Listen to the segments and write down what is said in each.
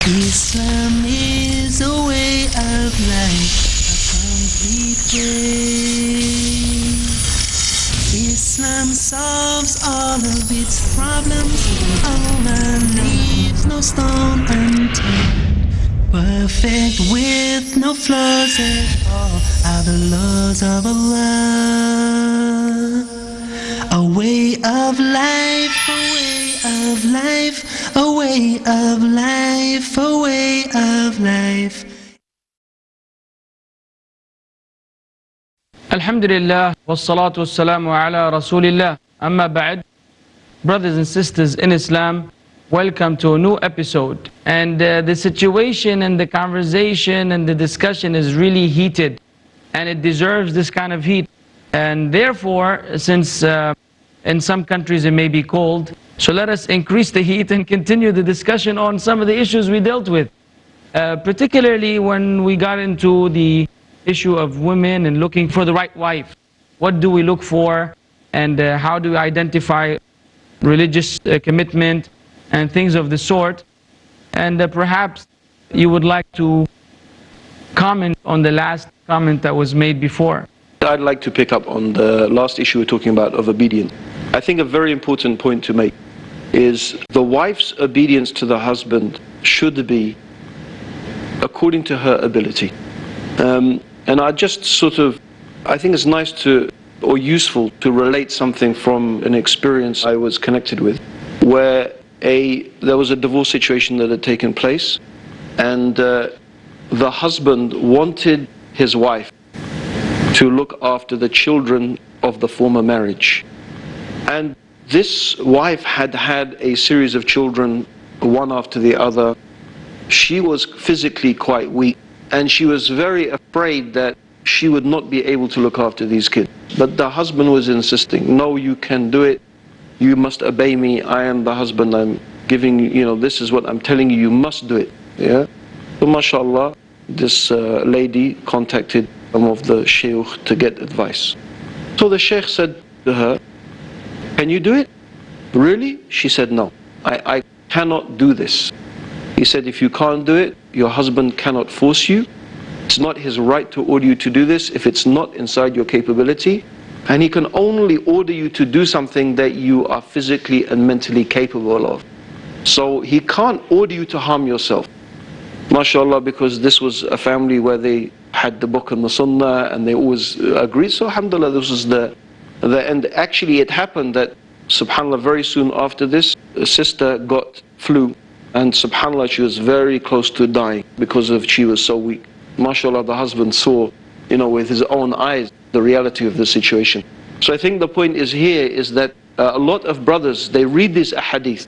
Islam is a way of life, a complete way. Islam solves all of its problems. Allah leaves no stone unturned. Perfect with no flaws at all are the laws of Allah. A way of life, a way of life, a way of life, a way of life. Alhamdulillah, wassalatu wassalamu ala rasulillah. Amma ba'd. Brothers and sisters in Islam, welcome to a new episode. And the situation and the conversation and the discussion is really heated, and it deserves this kind of heat. And therefore, since in some countries it may be cold, so let us increase the heat and continue the discussion on some of the issues we dealt with. Particularly when we got into the issue of women and looking for the right wife. What do we look for, and how do we identify religious commitment and things of the sort. And perhaps you would like to comment on the last comment that was made before. I'd like to pick up on the last issue we're talking about of obedience. I think a very important point to make is the wife's obedience to the husband should be according to her ability. And I just I think it's nice or useful to relate something from an experience I was connected with, where there was a divorce situation that had taken place, and the husband wanted his wife to look after the children of the former marriage. And this wife had had a series of children, one after the other. She was physically quite weak, and she was very afraid that she would not be able to look after these kids. But the husband was insisting, no, you can do it. You must obey me. I am the husband. I'm giving you, this is what I'm telling you. You must do it. Yeah. So mashallah, this lady contacted some of the shaykh to get advice. So the shaykh said to her, can you do it? Really? She said, no, I cannot do this. He said, if you can't do it, your husband cannot force you. It's not his right to order you to do this if it's not inside your capability. And he can only order you to do something that you are physically and mentally capable of. So he can't order you to harm yourself. MashaAllah, because this was a family where they had the book and the sunnah and they always agreed. So alhamdulillah, this was the end. Actually, it happened that, subhanAllah, very soon after this, a sister got flu. And subhanAllah, she was very close to dying because she was so weak. MashaAllah, the husband saw, with his own eyes, the reality of the situation. So I think the point is that a lot of brothers, they read these ahadith,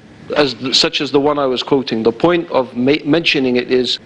such as the one I was quoting. The point of mentioning it is,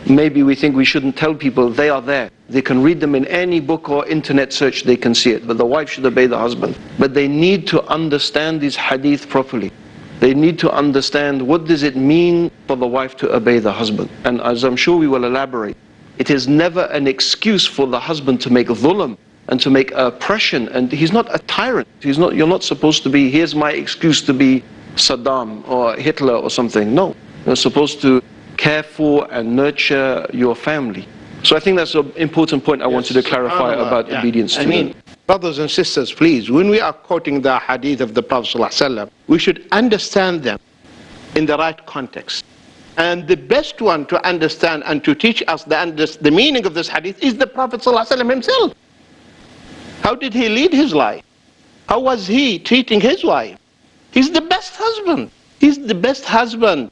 maybe we think we shouldn't tell people they are there. They can read them in any book or internet search, they can see it. But the wife should obey the husband. But they need to understand these hadith properly. They need to understand, what does it mean for the wife to obey the husband? And as I'm sure we will elaborate, it is never an excuse for the husband to make dhulm and to make oppression. And he's not a tyrant. You're not supposed to be, here's my excuse to be Saddam or Hitler or something. No, you're supposed to care for and nurture your family. So I think that's an important point I wanted to clarify about obedience to them. Brothers and sisters, please, when we are quoting the hadith of the Prophet ﷺ, we should understand them in the right context. And the best one to understand and to teach us the meaning of this hadith is the Prophet ﷺ himself. How did he lead his life? How was he treating his wife? He's the best husband. He's the best husband,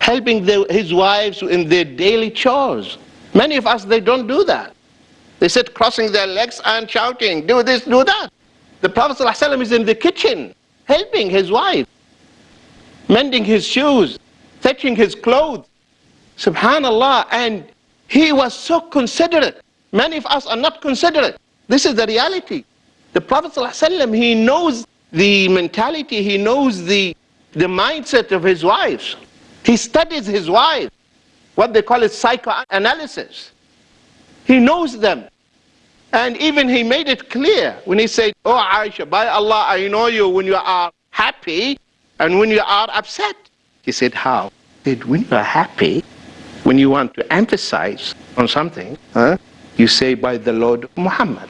helping his wives in their daily chores. Many of us, they don't do that. They sit crossing their legs and shouting, do this, do that. The Prophet ﷺ is in the kitchen, helping his wife, mending his shoes, fetching his clothes. Subhanallah, and he was so considerate. Many of us are not considerate. This is the reality. The Prophet ﷺ, he knows the mentality, he knows the mindset of his wives. He studies his wives, what they call it psychoanalysis. He knows them. And even he made it clear when he said, oh Aisha, by Allah, I know you when you are happy and when you are upset. He said, how? Said, when you are happy, when you want to emphasize on something, you say by the Lord of Muhammad.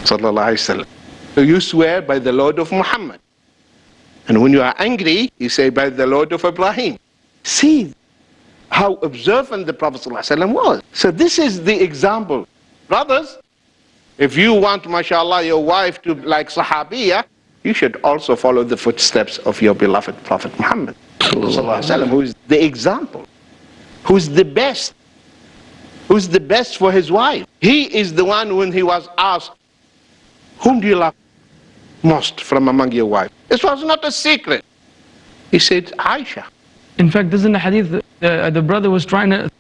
Sallallahu Alaihi Wasallam. So you swear by the Lord of Muhammad. And when you are angry, you say by the Lord of Ibrahim. See how observant the Prophet ﷺ was. So this is the example. Brothers, if you want, mashallah, your wife to like Sahabiya, you should also follow the footsteps of your beloved Prophet Muhammad ﷺ, who is the example, who's the best for his wife. He is the one, when he was asked, whom do you love most from among your wives? This was not a secret. He said, Aisha. In fact, this is in the hadith, the brother was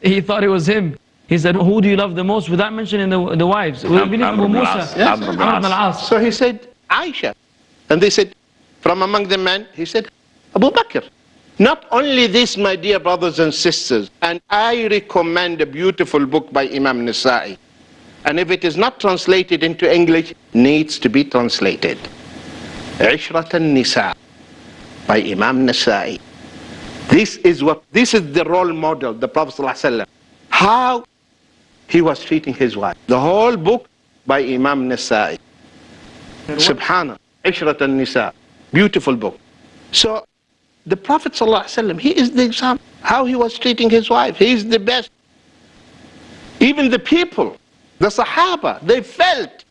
he thought it was him. He said, who do you love the most, without mentioning the wives? Amr ibn al-As. So he said, Aisha. And they said, from among the men, he said, Abu Bakr. Not only this, my dear brothers and sisters, and I recommend a beautiful book by Imam Nasa'i. And if it is not translated into English, needs to be translated. Ishrat al-Nisa by Imam Nasa'i. This is the role model, the Prophet ﷺ, how he was treating his wife. The whole book by Imam Nasa'i. Subhanallah, Ishrat al-Nisa, beautiful book. So the Prophet ﷺ, he is the example, how he was treating his wife. He is the best. Even the people, the Sahaba, they felt.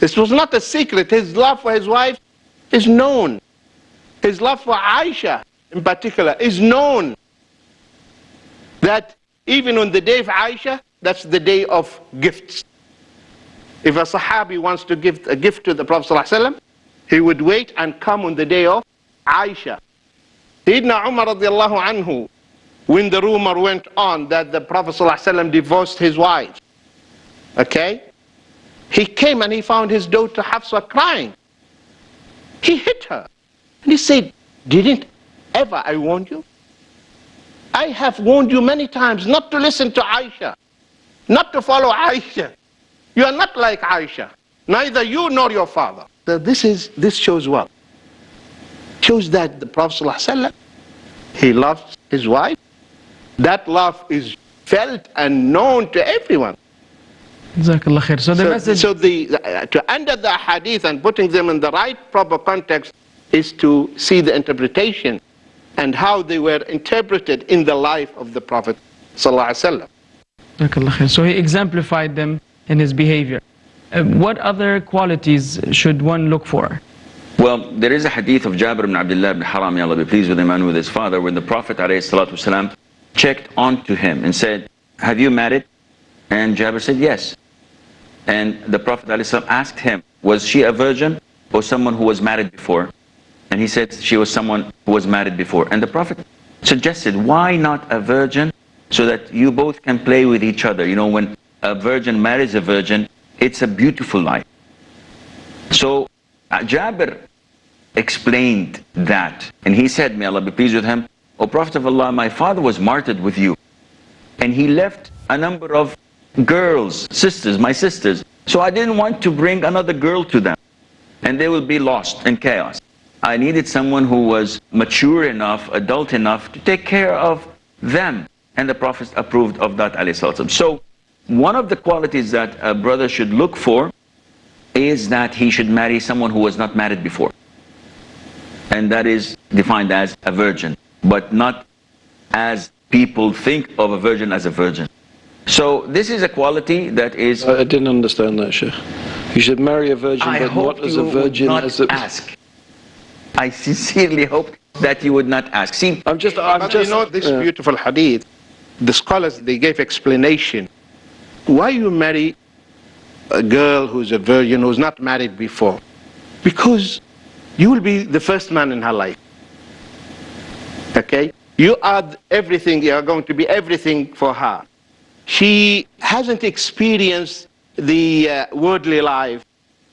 This was not a secret. His love for his wife is known. His love for Aisha in particular is known. That even on the day of Aisha, that's the day of gifts. If a Sahabi wants to give a gift to the Prophet ﷺ, he would wait and come on the day of Aisha. Sayyidina Umar radiallahu anhu, when the rumor went on that the Prophet ﷺ divorced his wife, okay, he came and he found his daughter Hafsa crying. He hit her. And he said, didn't ever I warn you? I have warned you many times not to listen to Aisha, not to follow Aisha. You are not like Aisha, neither you nor your father. So this shows what? Shows that the Prophet ﷺ, he loves his wife. That love is felt and known to everyone. Jazakallah khair. So the message... to under the hadith and putting them in the right proper context is to see the interpretation and how they were interpreted in the life of the Prophet ﷺ. Jazakallah khair. So he exemplified them in his behavior. What other qualities should one look for? Well, there is a hadith of Jabir ibn Abdullah ibn Haram, may Allah be pleased with him and with his father, when the Prophet ﷺ checked onto him and said, have you married? And Jabir said, yes. And the Prophet ﷺ asked him, was she a virgin or someone who was married before? And he said she was someone who was married before. And the Prophet suggested, why not a virgin, so that you both can play with each other? You know, when a virgin marries a virgin, it's a beautiful life. So Jabir explained that, and he said, may Allah be pleased with him, O Prophet of Allah, my father was martyred with you, and he left a number of girls, sisters, my sisters, so I didn't want to bring another girl to them, and they will be lost in chaos. I needed someone who was mature enough, adult enough to take care of them, and the Prophet approved of that, alayhi salatu. So one of the qualities that a brother should look for is that he should marry someone who was not married before, and that is defined as a virgin, but not as people think of a virgin as a virgin. So this is a quality that is... I didn't understand that, Sheikh. You should marry a virgin, I but hope not as a virgin. Ask. I sincerely hope that you would not ask. See, you know, this beautiful hadith, the scholars, they gave explanation. Why you marry a girl who's a virgin, who's not married before? Because you will be the first man in her life. Okay? You are everything, you are going to be everything for her. She hasn't experienced the worldly life.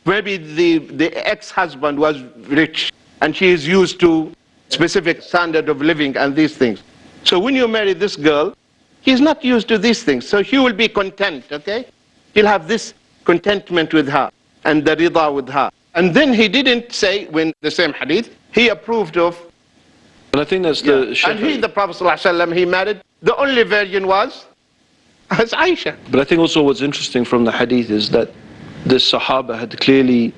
Maybe the ex-husband was rich and she is used to specific standard of living and these things. So when you marry this girl, she's not used to these things, so she will be content, okay? She'll have this contentment with her and the rida with her. And then he didn't say, when the same hadith, he approved of And I think that's And he, the Prophet ﷺ, he married, the only virgin was Aisha. But I think also what's interesting from the hadith is that this Sahaba had clearly,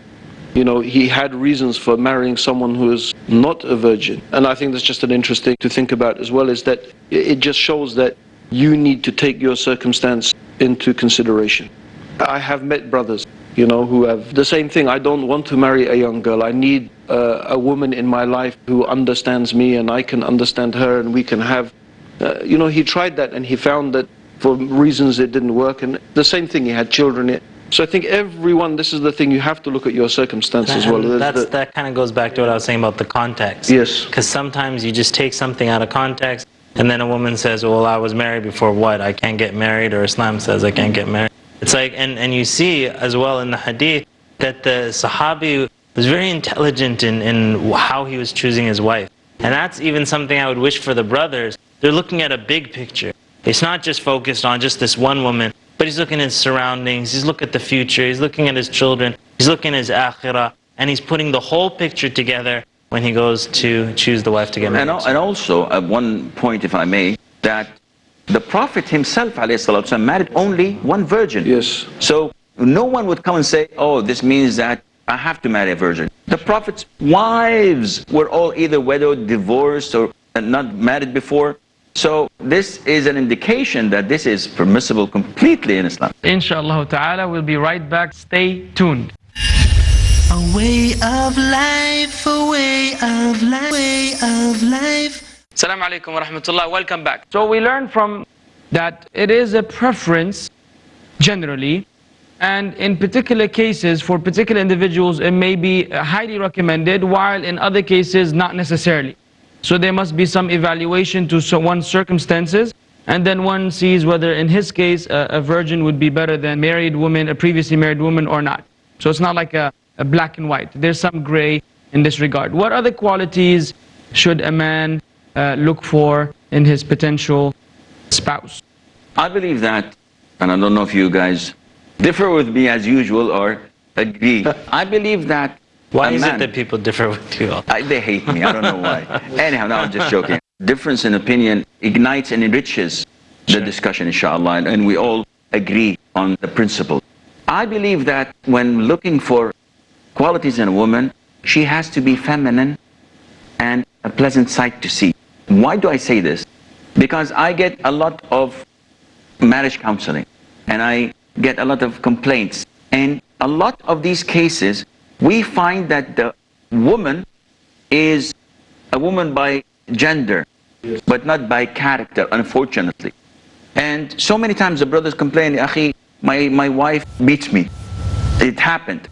he had reasons for marrying someone who is not a virgin. And I think that's just an interesting to think about as well, is that it just shows that you need to take your circumstance into consideration. I have met brothers, who have the same thing. I don't want to marry a young girl. I need a woman in my life who understands me and I can understand her, and we can have, he tried that and he found that for reasons it didn't work. And the same thing, he had children. So I think everyone, this is the thing, you have to look at your circumstances as well. That kind of goes back to what I was saying about the context. Yes. Because sometimes you just take something out of context, and then a woman says, well, I was married before what? I can't get married, or Islam says I can't get married. It's like, and you see as well in the hadith that the Sahabi was very intelligent in how he was choosing his wife. And that's even something I would wish for the brothers. They're looking at a big picture. It's not just focused on just this one woman, but he's looking at his surroundings, he's looking at the future, he's looking at his children, he's looking at his akhirah, and he's putting the whole picture together when he goes to choose the wife to get married. And also, at one point, if I may, that the Prophet himself, ﷺ, married only one virgin. Yes. So no one would come and say, oh, this means that I have to marry a virgin. The Prophet's wives were all either widowed, divorced, or not married before. So this is an indication that this is permissible completely in Islam. Inshallah ta'ala, we'll be right back. Stay tuned. A way of life, a way of life, way of life. Assalamu alaikum wa rahmatullah. Welcome back. So we learned from that it is a preference generally, and in particular cases for particular individuals it may be highly recommended, while in other cases not necessarily. So there must be some evaluation to one's circumstances, and then one sees whether in his case a virgin would be better than married woman, a previously married woman, or not. So it's not like a black and white. There's some gray in this regard. What other qualities should a man look for in his potential spouse? I believe that, and I don't know if you guys differ with me as usual or agree. I believe that why is it that people differ with you all? They hate me, I don't know why. Anyhow, no, I'm just joking. Difference in opinion ignites and enriches the discussion, inshallah, and we all agree on the principle. I believe that when looking for qualities in a woman, she has to be feminine and a pleasant sight to see. Why do I say this? Because I get a lot of marriage counseling, and I get a lot of complaints. And a lot of these cases, we find that the woman is a woman by gender, but not by character, unfortunately. And so many times the brothers complain, Akhi, my wife beats me. It happened.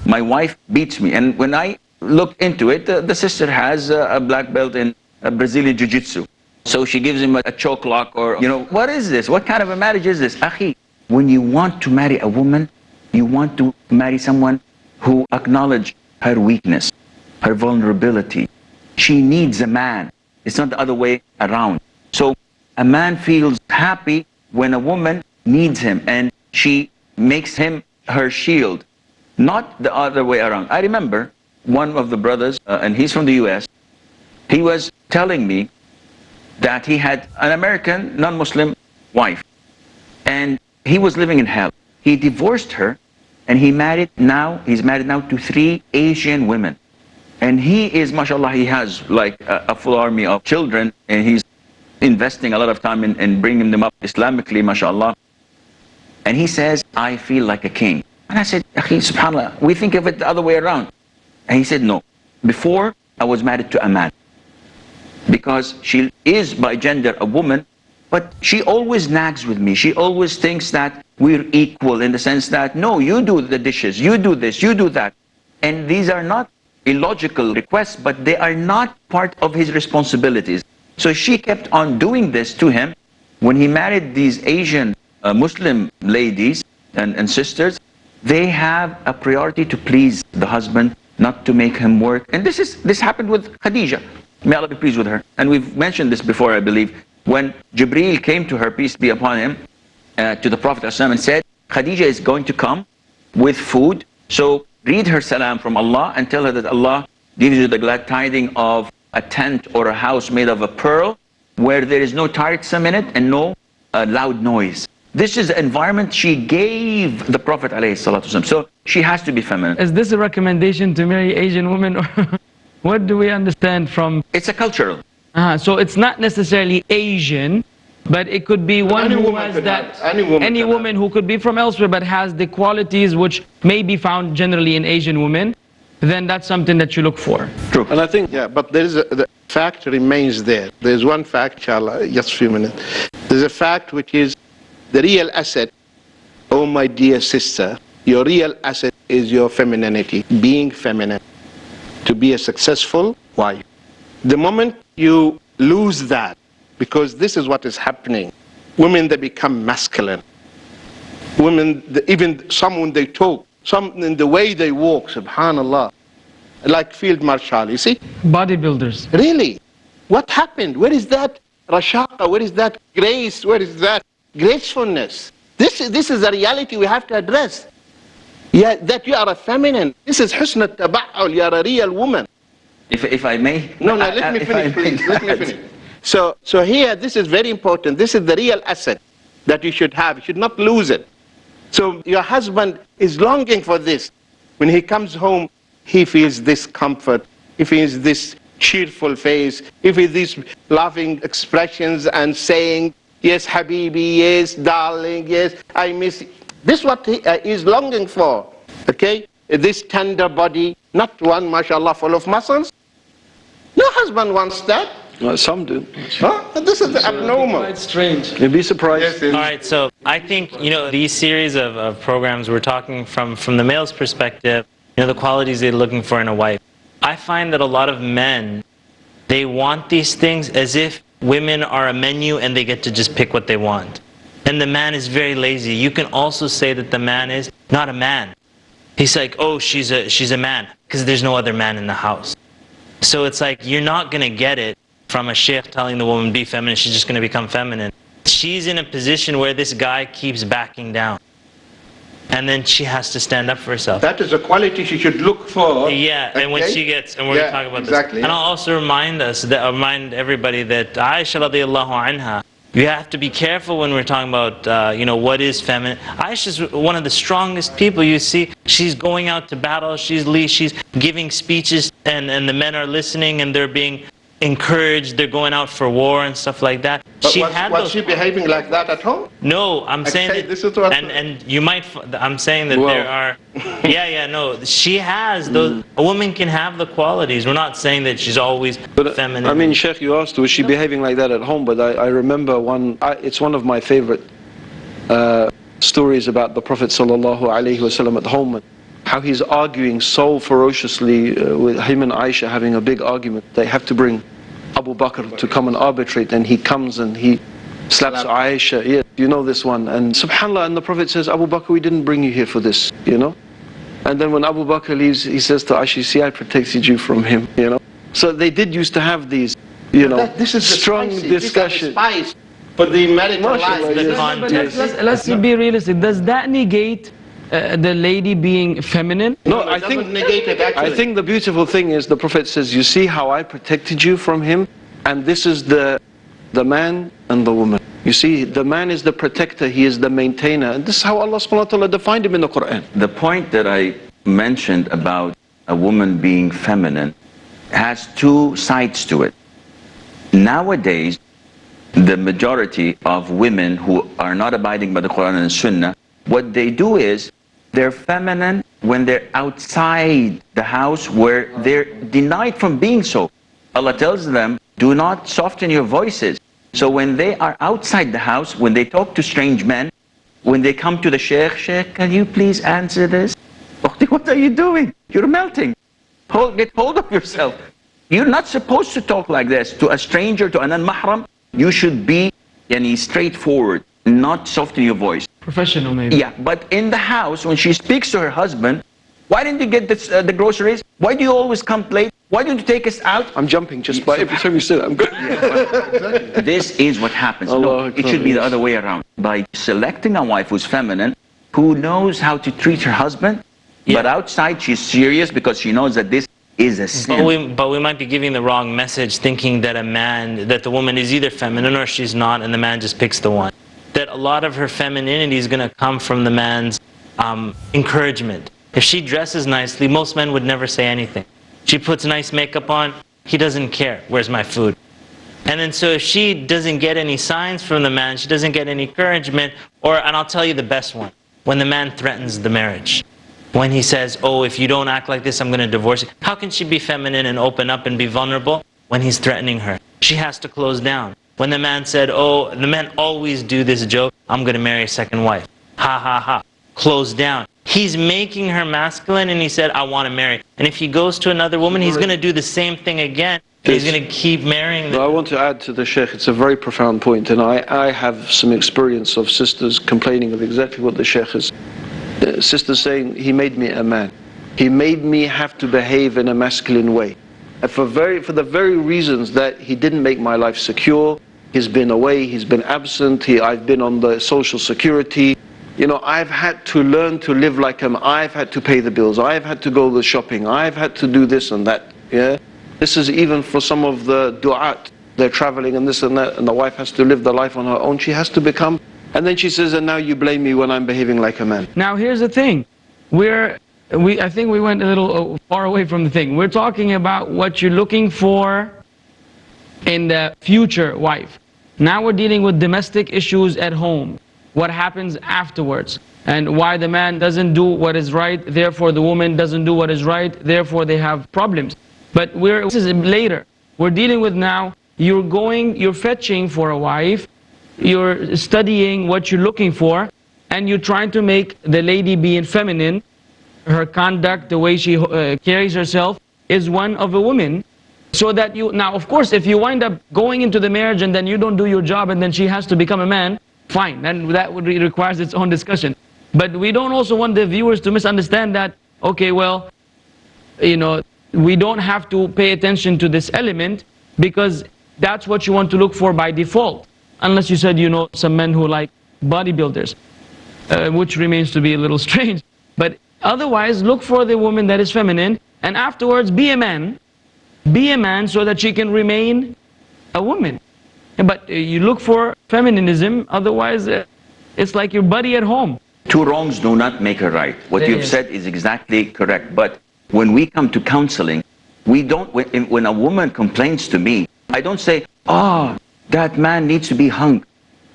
My wife beats me. And when I look into it, the sister has a black belt in Brazilian Jiu-Jitsu. So she gives him a choke lock, or, what is this? What kind of a marriage is this? Akhi, when you want to marry a woman, you want to marry someone who acknowledge her weakness, her vulnerability. She needs a man. It's not the other way around. So a man feels happy when a woman needs him and she makes him her shield, not the other way around. I remember one of the brothers, and he's from the US, he was telling me that he had an American non-Muslim wife, and he was living in hell. He divorced her, and he's married now to 3 Asian women. And he is, mashallah, he has like a full army of children, and he's investing a lot of time in bringing them up Islamically, mashallah. And he says, I feel like a king. And I said, Akhi, subhanAllah, we think of it the other way around. And he said, no. Before, I was married to a man. Because she is by gender a woman, but she always nags with me. She always thinks that we're equal in the sense that, no, you do the dishes, you do this, you do that. And these are not illogical requests, but they are not part of his responsibilities. So she kept on doing this to him. When he married these Asian Muslim ladies and sisters, they have a priority to please the husband, not to make him work. And this happened with Khadija. May Allah be pleased with her. And we've mentioned this before, I believe. When Jibreel came to her, peace be upon him, to the Prophet ﷺ and said, Khadija is going to come with food. So read her salam from Allah and tell her that Allah gives you the glad tiding of a tent or a house made of a pearl where there is no tiresome in it and no loud noise. This is the environment she gave the Prophet ﷺ. So she has to be feminine. Is this a recommendation to marry Asian women, or what do we understand from? It's a cultural. So it's not necessarily Asian, but it could be one who has that. Any woman who could be from elsewhere but has the qualities which may be found generally in Asian women. Then that's something that you look for. True. And I think, yeah, but there is the fact remains there. There's one fact, inshallah, just a few minutes. There's a fact which is the real asset, oh my dear sister, your real asset is your femininity, being feminine, to be a successful wife. The moment you lose that, because this is what is happening, women, they become masculine. Women, even some when they talk, some in the way they walk, subhanallah, like field marshal, you see? Bodybuilders. Really? What happened? Where is that rashaqa? Where is that grace? Where is that gracefulness? This is a reality we have to address. Yeah, that you are a feminine. This is husn al-taba'ul. You are a real woman. If I may? No, let me finish, please. Let me finish. So here, this is very important. This is the real asset that you should have. You should not lose it. So your husband is longing for this. When he comes home, he feels this comfort. He feels this cheerful face. He feels these laughing expressions and saying, yes, Habibi, yes, darling, yes, I miss you. This is what he is longing for, okay? This tender body, not one, mashallah, full of muscles. No husband wants that. Some do. Huh? This is abnormal. Quite strange. You'd be surprised. All right, so I think, these series of programs, we're talking from the male's perspective, the qualities they're looking for in a wife. I find that a lot of men, they want these things as if women are a menu and they get to just pick what they want. And the man is very lazy. You can also say that the man is not a man. He's like, oh, she's a man, because there's no other man in the house. So it's like, you're not going to get it from a sheikh telling the woman be feminine, she's just going to become feminine. She's in a position where this guy keeps backing down. And then she has to stand up for herself. That is a quality she should look for. Yeah, okay? And when she gets, and we're going to talk about this. And I'll also remind everybody that Aisha radiallahu anha, you have to be careful when we're talking about, what is feminine. Aisha's one of the strongest people you see. She's going out to battle, she's giving speeches, and the men are listening and they're being encouraged, they're going out for war and stuff like that. But was she behaving like that at home? No, I'm saying that, this is what and you might, I'm saying that there are, no, she has those, a woman can have the qualities. We're not saying that she's always feminine. I mean, Sheikh, you asked, was she behaving like that at home? But I remember it's one of my favorite stories about the Prophet ﷺ at home, and how he's arguing so ferociously with him and Aisha having a big argument. They have to bring Abu Bakr to come and arbitrate, and he comes and he slaps Aisha. Yeah, you know this one. And subhanAllah, and the Prophet says, Abu Bakr, we didn't bring you here for this, And then when Abu Bakr leaves, he says to Aisha, see, I protected you from him, So they did used to have these, this is strong discussion. For the marital life. Let's be realistic. Does that negate the lady being feminine? No, I think the beautiful thing is the Prophet says, you see how I protected you from him? And this is the man and the woman. You see, the man is the protector, he is the maintainer. And this is how Allah subhanahu wa ta'ala defined him in the Quran. The point that I mentioned about a woman being feminine has two sides to it. Nowadays, the majority of women who are not abiding by the Quran and Sunnah, what they do is, they're feminine when they're outside the house where they're denied from being so. Allah tells them, do not soften your voices. So when they are outside the house, when they talk to strange men, when they come to the sheikh, can you please answer this? What are you doing? You're melting. Get hold of yourself. You're not supposed to talk like this to a stranger, to an mahram. You should be straightforward, not soften your voice. Professional, maybe. Yeah, but in the house, when she speaks to her husband, why didn't you get the groceries? Why do you always come late? Why don't you take us out? I'm jumping just by every time you say that. I'm good. This is what happens. No, it should be the other way around. By selecting a wife who's feminine, who knows how to treat her husband, but outside she's serious because she knows that this is a sin. But we might be giving the wrong message, thinking that that the woman is either feminine or she's not, and the man just picks the one. That a lot of her femininity is going to come from the man's encouragement. If she dresses nicely, most men would never say anything. She puts nice makeup on, he doesn't care. Where's my food? And then so if she doesn't get any signs from the man, she doesn't get any encouragement, and I'll tell you the best one, when the man threatens the marriage. When he says, oh, if you don't act like this, I'm going to divorce you. How can she be feminine and open up and be vulnerable when he's threatening her? She has to close down. When the man said, oh, the men always do this joke, I'm going to marry a second wife. Ha, ha, ha. Close down. He's making her masculine, and he said, I want to marry. And if he goes to another woman, he's going to do the same thing again. He's going to keep marrying them. I want to add to the Sheikh, it's a very profound point, and I have some experience of sisters complaining of exactly what the Sheikh is. Sisters saying, he made me a man. He made me have to behave in a masculine way. And for the very reasons that he didn't make my life secure, he's been away, he's been absent, I've been on the social security. You know, I've had to learn to live like him. I've had to pay the bills. I've had to go to the shopping. I've had to do this and that. Yeah. This is even for some of the du'at. They're traveling and this and that, and the wife has to live the life on her own. She has to become. And then she says, and now you blame me when I'm behaving like a man. Now here's the thing. I think we went a little far away from the thing. We're talking about what you're looking for in the future wife. Now we're dealing with domestic issues at home. What happens afterwards, and why the man doesn't do what is right, therefore the woman doesn't do what is right, therefore they have problems. But this is later. We're dealing with now, you're fetching for a wife, you're studying what you're looking for, and you're trying to make the lady being feminine. Her conduct, the way she carries herself, is one of a woman. So that now of course if you wind up going into the marriage and then you don't do your job and then she has to become a man, fine, and that would requires its own discussion. But we don't also want the viewers to misunderstand that, okay, well, you know, we don't have to pay attention to this element because that's what you want to look for by default. Unless you said, you know, some men who like bodybuilders, which remains to be a little strange. But otherwise, look for the woman that is feminine, and afterwards be a man. Be a man so that she can remain a woman. But you look for feminism, otherwise it's like your buddy at home. Two wrongs do not make a right. What you've said is exactly correct. But when we come to counseling, we don't, when a woman complains to me, I don't say, oh, that man needs to be hung.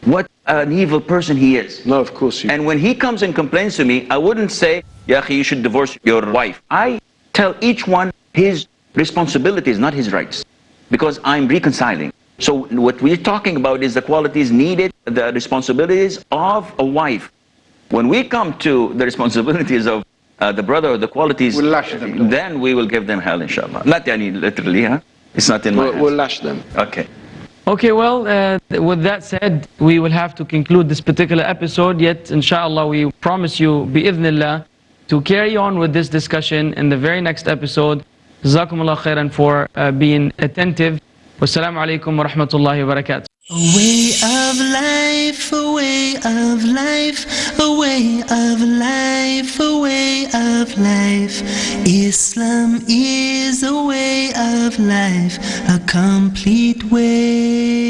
What an evil person he is. No, of course you. And when he comes and complains to me, I wouldn't say, ya akhi, you should divorce your wife. I tell each one his responsibilities, not his rights. Because I'm reconciling. So what we're talking about is the qualities needed, the responsibilities of a wife. When we come to the responsibilities of the brother, or the qualities, we'll lash them, then we will give them hell, inshallah. Not any literally, huh? It's not in my hands. We'll lash them. Okay. Okay, well, with that said, we will have to conclude this particular episode, yet inshallah we promise you, bi'idhnillah, to carry on with this discussion in the very next episode. Jazakumullah khairan for being attentive. Wassalamu alaikum wa rahmatullahi wa barakatuh. A way of life, a way of life, a way of life, a way of life. Islam is a way of life, a complete way.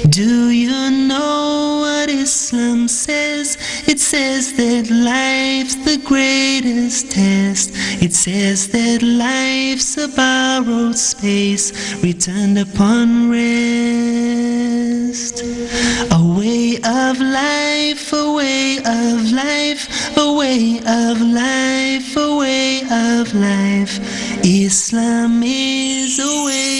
Do you know what Islam says? It says that life's the greatest test. It says that life's a borrowed space, returned upon rest. A way of life, a way of life, a way of life, a way of life. Islam is a way